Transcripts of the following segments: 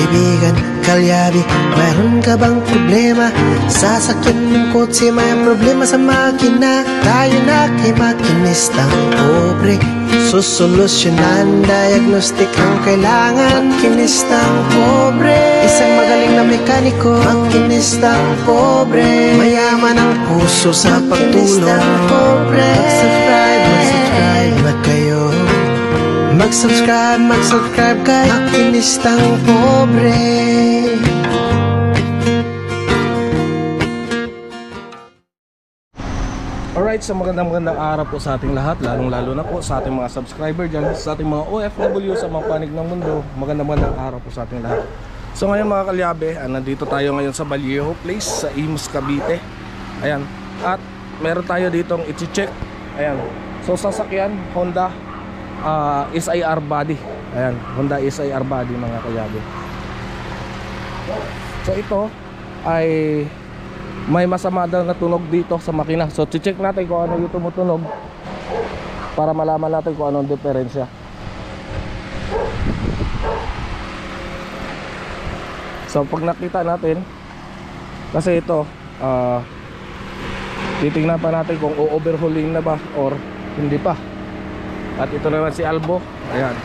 kaibigan, kalyabi, mayroon ka bang problema? Sasakyan ng kotse, may problema sa makina. Tayo na kay makinistang pobre, susolusyonan, diagnostic ang kailangan. Makinistang pobre, isang magaling na mekaniko. Makinistang pobre, mayaman ang puso sa pagtulong. Mag-subscribe na kayo. Mag-subscribe kay Makinistang Pobre. Alright, so magandang araw po sa ating lahat, lalong-lalo na po sa ating mga subscriber dyan, sa ating mga OFW sa mga panig ng mundo. Magandang araw po sa ating lahat. So ngayon mga kalyabe, nandito tayo ngayon sa Vallejo Place sa Imus, Cavite. Ayan, at meron tayo ditong i-check. Ayan, so sasakyan Honda SIR body. Ayan, Honda SIR body mga kalyabe. So ito ay may masama daw na tunog dito sa makina. So check natin kung ano yung tumutunog para malaman natin kung anong diferensya. So pag nakita natin, kasi ito titingnan pa natin kung o-overhauling na ba or hindi pa. At ito naman si Albo. Ayan.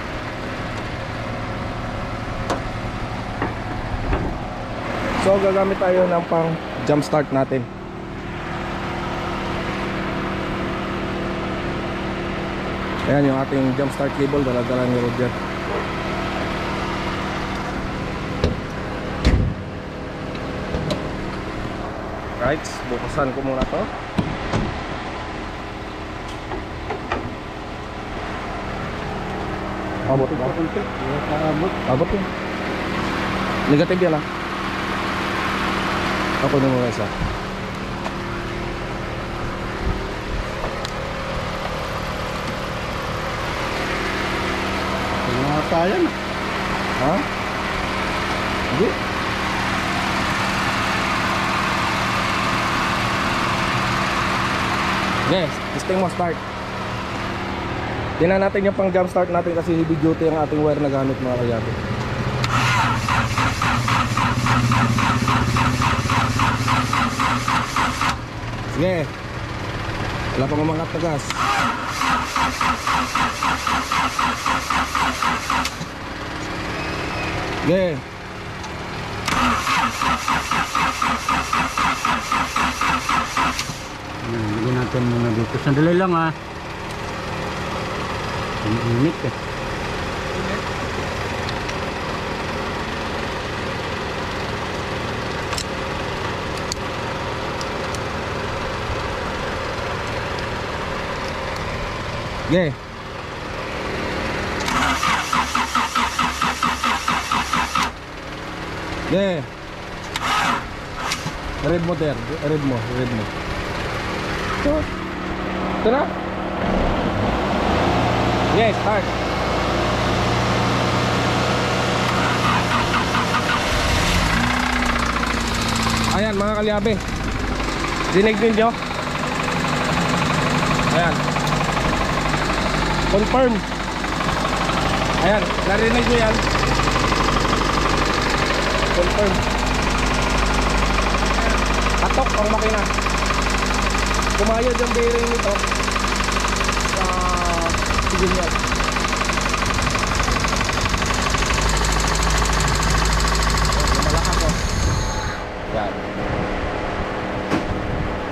So gagamit tayo ng pang jump start natin. Ayan yung ating jump start cable, dala-dala ni Roger. Right, bukasan ko muna to. Abot yun. Negative yan Ako na muna isa. Kaya na. Ha? Hindi. Yes, testing mo, start. Tingnan natin yung pang jump start natin kasi heavy duty ang ating wire na gamit mga kalyabe. Sige. Wala pang umangat na gas. Sige. Lagyan natin muna dito. Sandali lang Init eh. Yeah. Yeah. Red mo there. Red mo. Ito na. Yes, start. Ayan mga kalyabe, dinig ninyo. Ayan, confirm. Ayan, narinig nyo yan. Confirm. Atok ang makina. Kumayod yung bearing nito sa sigil yan. Malakas o. Yan.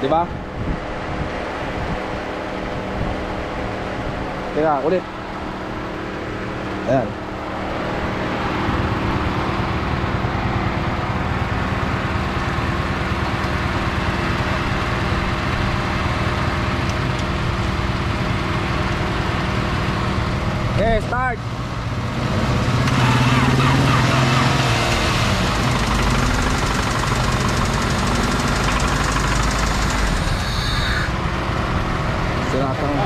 Diba? Teka, ulit. Ayan. Okay, start. Siratang.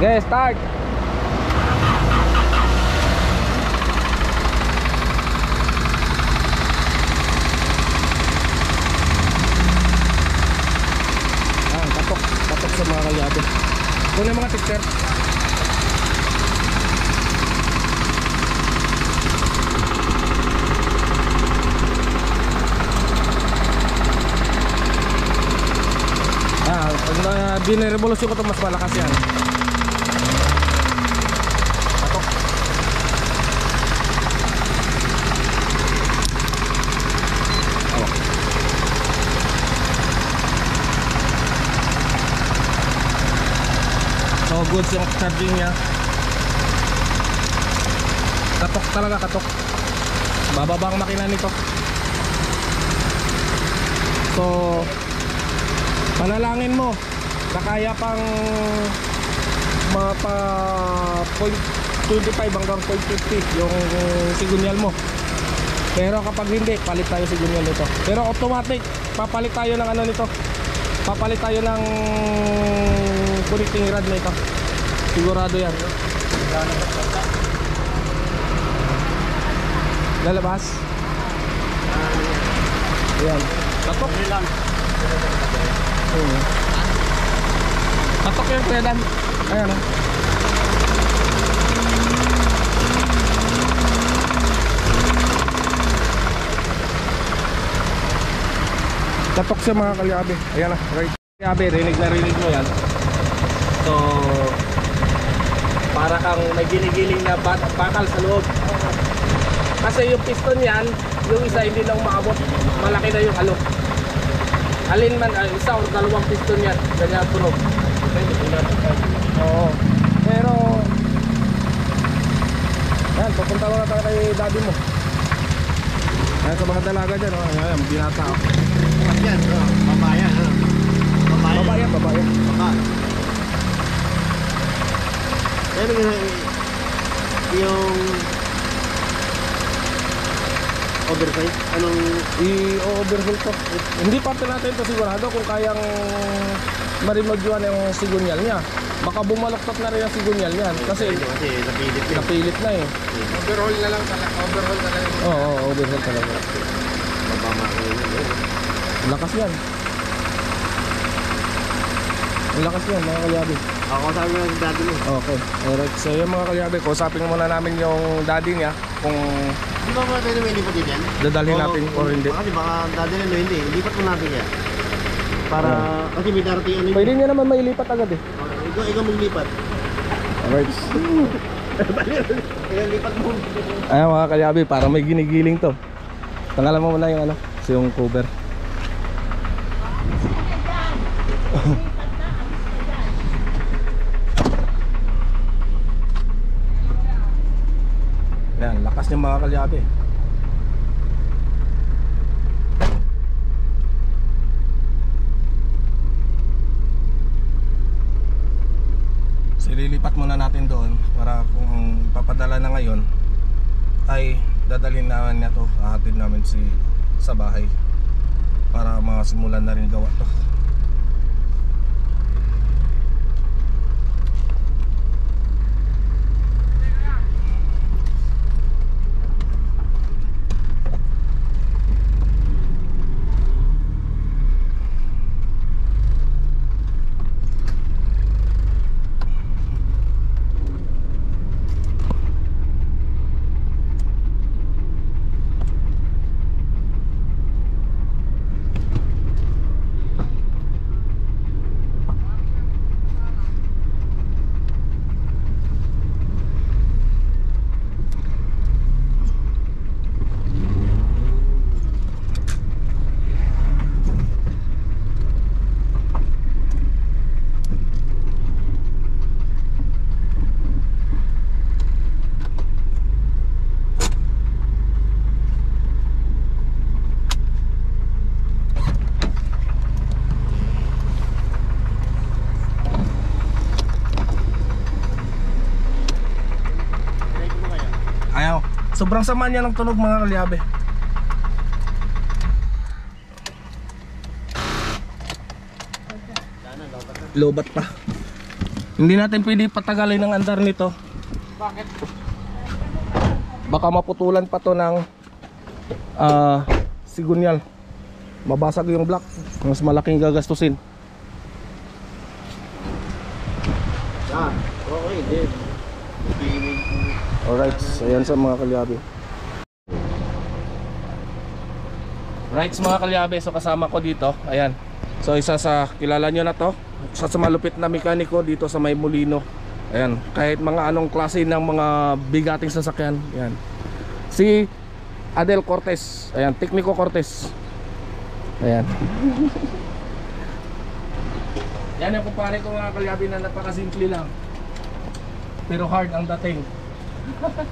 Okay, start. Patok sa mga kalyabe. Kunin yung mga t-shirt. Pag binirevolusyon ko ito, mas malakas yan. Patok. So goods yung charging niya. Katok talaga, katok. Bababa ang makina nito. So panalangin mo na kaya pang mapa 0.25 hanggang 0.50 yung sigunyal mo. Pero kapag hindi, palit tayo sigunyal nito. Pero automatic, papalit tayo ng ano nito. Papalit tayo ng connecting rod nito. Sigurado yan. Lalabas. Ayan. Tatok. Tatok yung kredan. Ayan o. Tatok siya mga kalyabe. Ayan na, right. Kalyabe, rinig na rinig mo yan. So para kang may ginigiling na bakal sa loob. Kasi yung piston yan, yung isa hindi na umaabot. Malaki na yung halo. Alin man, isa o dalawang piston yan. Ganyan tunog. Oo. Pero yan, papunta mo na tayo kay daddy mo. Ayan sa mga dalaga dyan. Ayan, binata ako. Yan, babayan. Babayan. Pero yung oversize, anong i-overhaul to. Hindi parte natin to sigurado kung kayang marimadyuan yung sigunyal niya. Baka bumaloktot na rin ang sigunyal niyan kasi napilit na eh. Overhaul na lang talaga. Overhaul na lang. Oo, overhaul talaga. Lakas yan. Ang lakas yan mga kalyabe. ako sabi ng daddy mo. Okay, alright. So yung mga kalyabe, kausapin muna namin yung daddy niya kung Di ba mga pwede may lipat din yan? dadalhin natin or hindi. Baka daddy na hindi. Lipat mo natin yan. Para, kasi may darating ano yun. Pwede niya naman mailipat agad eh. Ikaw maglipat. Alright. Ikaw lipat mo. Ayan mga kalyabe, para may ginigiling to. Tanggalan mo muna yung ano, yung cover. Ayan, lakas niya mga kalyabe. So ililipat muna natin doon para kung papadala na ngayon ay dadalhin namin na to, hahatid namin sa bahay para makasimulan na rin gawa to. Ayaw. Sobrang sama niya ng tunog mga kalyabe. Lobat pa. Hindi natin pwede patagalin ng andar nito. Bakit? Baka maputulan pa to ng sigunyal. Mabasag yung block. Mas malaking gagastusin. Okay, Dave. Alright, ayan sa mga kalyabe. Right mga kalyabe, so kasama ko dito. Ayan. So isa sa, kilala nyo na to, isa sa malupit na mekaniko dito sa May Molino. Ayan, kahit mga anong klase ng mga bigating sasakyan. Ayan. Si Adel Cortez. Ayan, Tekniko Cortez. Ayan. Yan yung kumpare ko mga kalyabe na napakasimple lang, pero hard ang dating.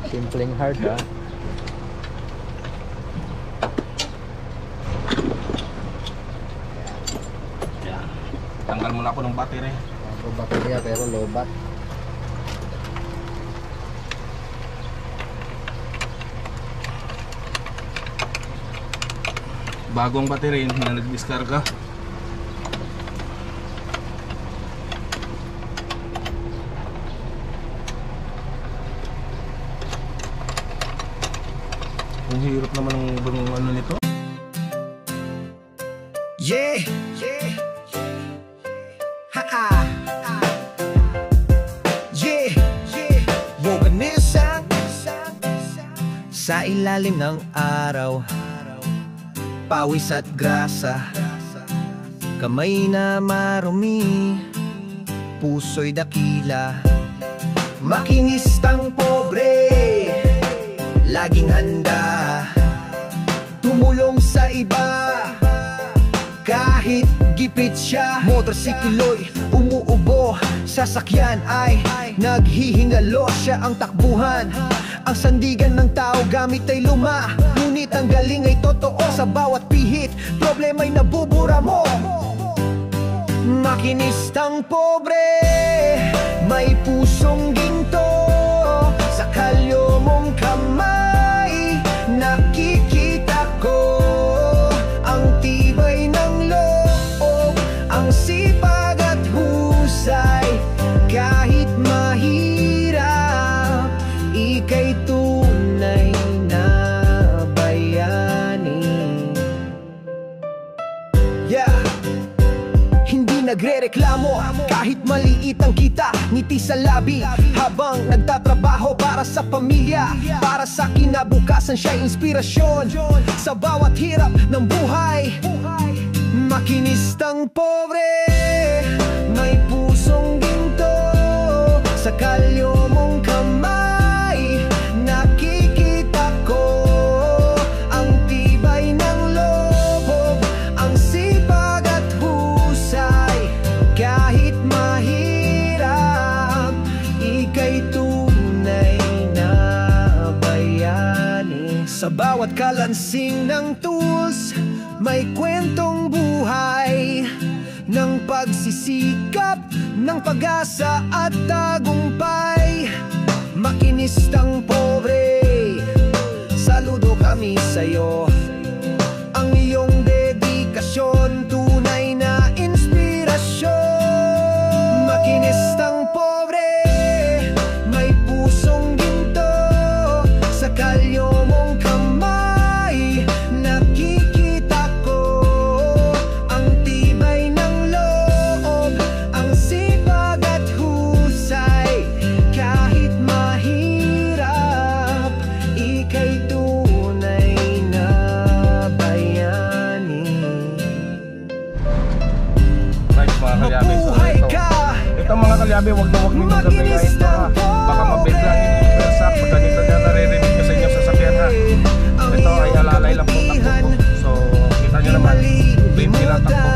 Simpleng hard ha. Yan. Tanggal muna ako ng battery. Ako baterya pero lobat. Bagong battery na nagdiskarga. Ang hirap naman ng ano nito. Yeah, yeah, ha-ha, yeah, yeah. Woganisang sa ilalim ng araw, pawis at grasa, kamay na marumi, puso'y dakila, makinistang pobre, laging handa tumulong sa iba kahit gipit siya. Motorsiklo'y umuubo, sasakyan ay naghihingalo. Siya ang takbuhan, ang sandigan ng tao gamit ay luma. Ngunit ang galing ay totoo, sa bawat pihit problema'y nabubura mo. Makinistang pobre, may pusong ginto, sa kalyo mong kamay nakikita ko ang tibay ng loob, ang sipag at husay. Kahit mahirap, ika'y tunay na bayani. Yeah, hindi nagrereklamo kahit maliit ang kita, ngiti sa labi habang nagtatrabaho para sa pamilya, para sa kinabukasan siya'y inspirasyon sa bawat hirap ng buhay. Makinistang pobre, may pusong ginto, sa kalyo mong kamay nakikita ko ang tibay ng loob, ang sipag at husay. Kahit mahirap, ika'y tunay na bayani. Sa bawat kalansing ng tools, may kwentong buhay ng pagsisikap, ng pag-asa at tagumpay. Makinistang pobre, saludo kami sa'yo. Ang iyong dedikasyon, tunay na inspirasyon. Makinistang pobre, may pusong ginto, sa kalyo mong kamay nakikita ko ang tibay ng loob, ang sipag at husay. Kahit mahirap, ika'y tunay na bayani. Right mga kalyabe, so Mabuhay ka, ito mga kalyabe, wag na wag ninyong gagayahin to ha. Baka mabigla yung versa pag ganito na naririnig ko sa inyong sasakyan ha. Ito ay alalay lang po takbo ko. So kita nyo naman, 20 lang takbo.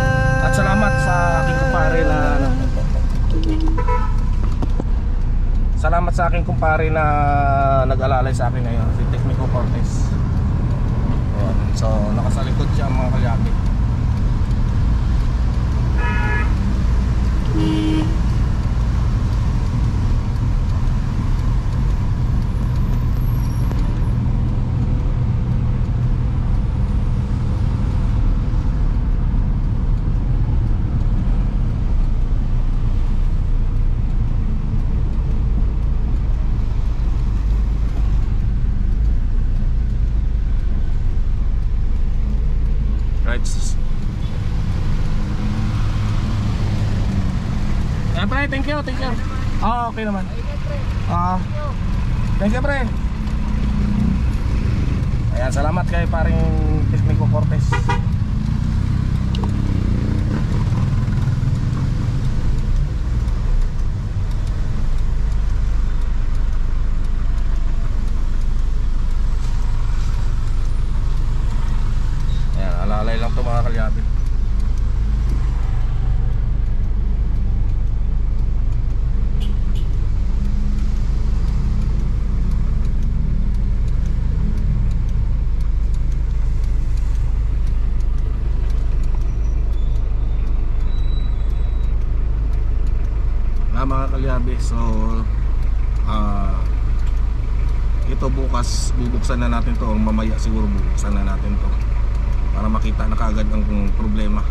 At salamat sa aking kumpare na salamat sa aking kumpare na nag-alalay sa akin ngayon, si Tekniko Cortez. Ayan. So nakasalikod siya mga kalyabe. Right. Pre, thank you, thank you. Okay naman. Thank you, pre. Ayan, salamat kay paring Tekniko Cortez. Ayan, alalay lang ito mga kalyabe. Mga kalyabe, so ito bukas bubuksan na natin to, mamaya siguro bubuksan na natin to para makita na kaagad ang problema.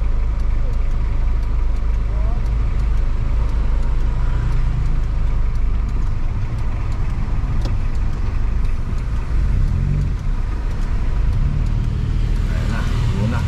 Ayan na, yun na.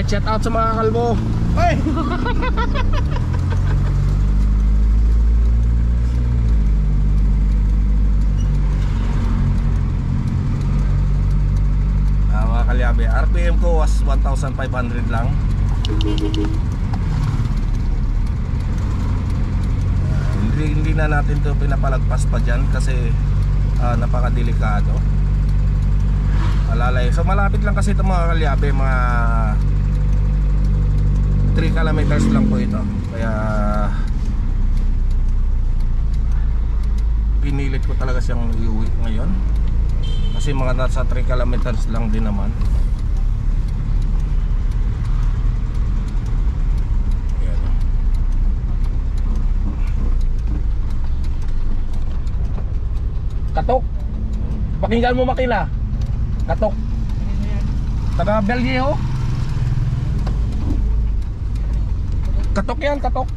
Shout out sa mga kalbo. Ay! Mga kalyabe, RPM ko was 1,500 lang. Hindi na natin to pinapalagpas pa dyan kasi napakadelikado. Alalay. So malapit lang kasi ito mga kalyabe, mga 3 kilometers lang po ito. Kaya pinilit ko talaga siyang iuwi ngayon kasi mga nasa 3 kilometers lang din naman. Ayan. Katok. Pakinggan mo makina. Katok. Taga Belgio. Katok yan, katok.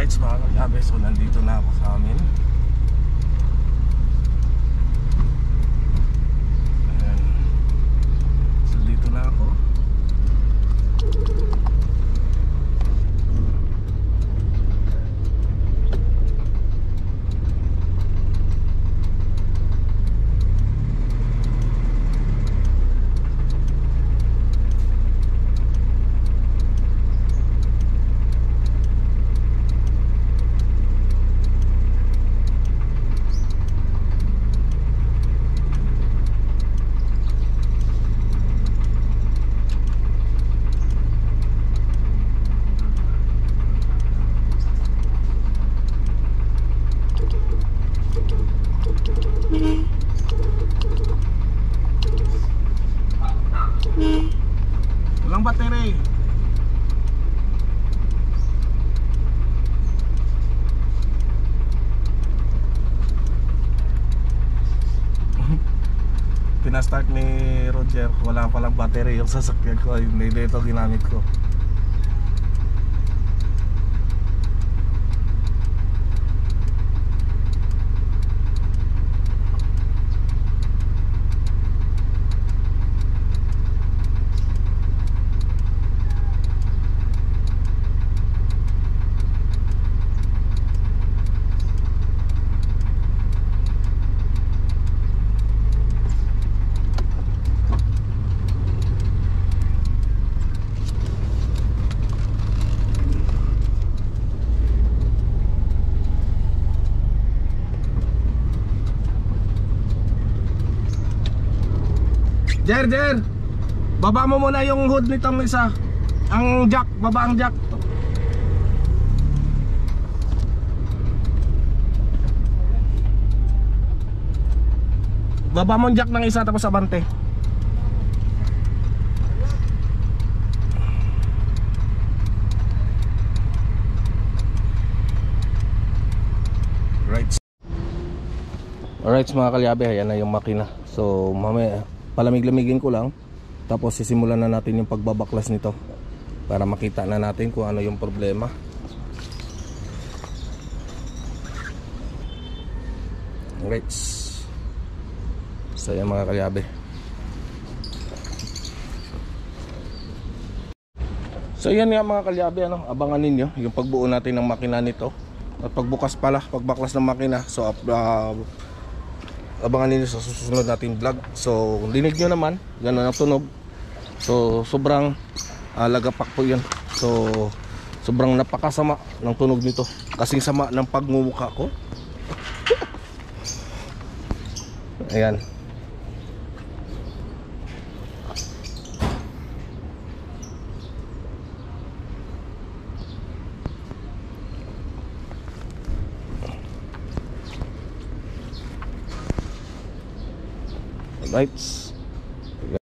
Alright mga kalyabe, so nandito na ako sa amin. Ayan. So dito na ako. Walang battery. Pinastart ni Roger, wala palang battery yung sasakyan ko. Hindi ito ginamit ko. Jer, baba mo muna yung hood nitong isa. Ang jack, baba ang jack. Baba mo ang jack ng isa tapos abante. Right. Alright mga kalyabe, ayan na yung makina. So mamaya palamig-lamigin ko lang, tapos sisimulan na natin yung pagbabaklas nito para makita na natin kung ano yung problema. Alright, so yan mga kalyabe. So yan nga mga kalyabe, ano, abangan ninyo yung pagbuo natin ng makina nito. At pagbukas pala, pagbaklas ng makina, so abangan ninyo sa susunod natin vlog. So kung dinig nyo naman, gano'n ang tunog. So sobrang lagapak po yun. So sobrang napakasama ng tunog nito. Kasing sama ng pagmumukha ko. Ayan. Right.